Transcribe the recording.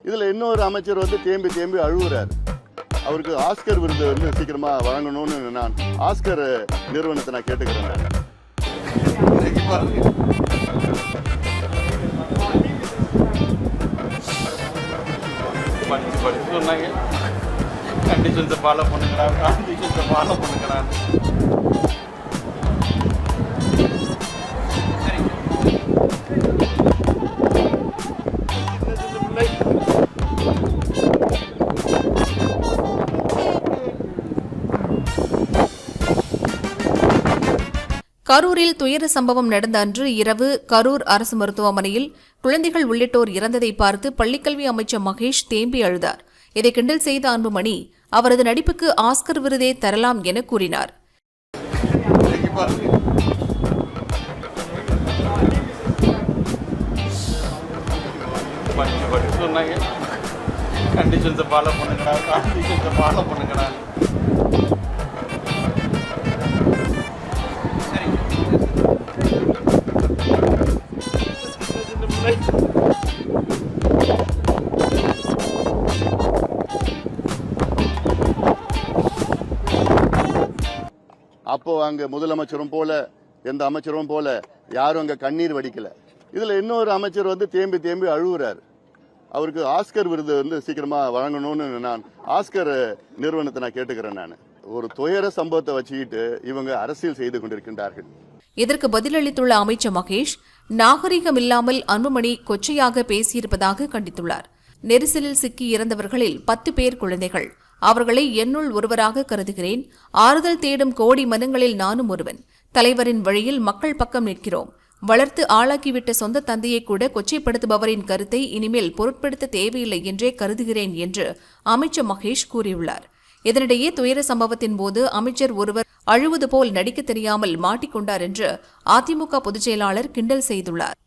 இதுல இன்னொரு அமைச்சர் தேம்பி தேம்பி அழுகுறாரு. அவருக்கு ஆஸ்கர் விருது சீக்கிரமா வழங்கணும்னு நான் ஆஸ்கர் நிறுவனத்தை நான் கேட்டுக்கிறேன். படிச்சு சொன்னாங்க, கண்டிஷன்ஸை ஃபாலோ பண்ணுங்கடா. கரூரில் துயர சம்பவம் நடந்த அன்று இரவு கரூர் அரசு மருத்துவமனையில் குழந்தைகள் உள்ளிட்டோர் இறந்ததை பார்த்து பள்ளிக்கல்வி அமைச்சர் மகேஷ் தேம்பி அழுதார். இதை கிண்டல் செய்த அன்புமணி அவரது நடிப்புக்கு ஆஸ்கர் விருதே தரலாம் என கூறினார். அப்போ அங்க முதலமைச்சரும் போல எந்த அமைச்சரும் போல யாரும் அங்க கண்ணீர் வடிக்கல. இதுல இன்னொரு அமைச்சர் தேம்பி தேம்பி அழுகுறாரு. அவருக்கு ஆஸ்கர் விருது சீக்கிரமா வழங்கணும்னு நான் ஆஸ்கர் நிறுவனத்தை நான் கேட்டுக்கிறேன். நான் ஒரு துயர சம்பவத்தை வச்சுக்கிட்டு இவங்க அரசியல் செய்து கொண்டிருக்கின்றார்கள். இதற்கு பதிலளித்துள்ள அமைச்சர் மகேஷ், நாகரிகம் இல்லாமல் அன்புமணி கொச்சையாக பேசியிருப்பதாக கண்டித்துள்ளார். நெரிசலில் சிக்கி இறந்தவர்களில் 10 பேர் குழந்தைகள். அவர்களை என்னுள் ஒருவராக கருதுகிறேன். ஆறுதல் தேடும் கோடி மனங்களில் நானும் ஒருவன். தலைவரின் வழியில் மக்கள் பக்கம் நிற்கிறோம். வளர்த்து ஆளாக்கிவிட்ட சொந்த தந்தையை கூட கொச்சைப்படுத்துபவரின் கருத்தை இனிமேல் பொருட்படுத்த தேவையில்லை என்றே கருதுகிறேன் என்று அமைச்சர் மகேஷ் கூறியுள்ளார். இதனிடையே துயர சம்பவத்தின் போது அமைச்சர் ஒருவர் அழுவது போல் நடிக்க தெரியாமல் மாட்டிக்கொண்டார் என்று அதிமுக பொதுச் செயலாளர் கிண்டல் செய்துள்ளார்.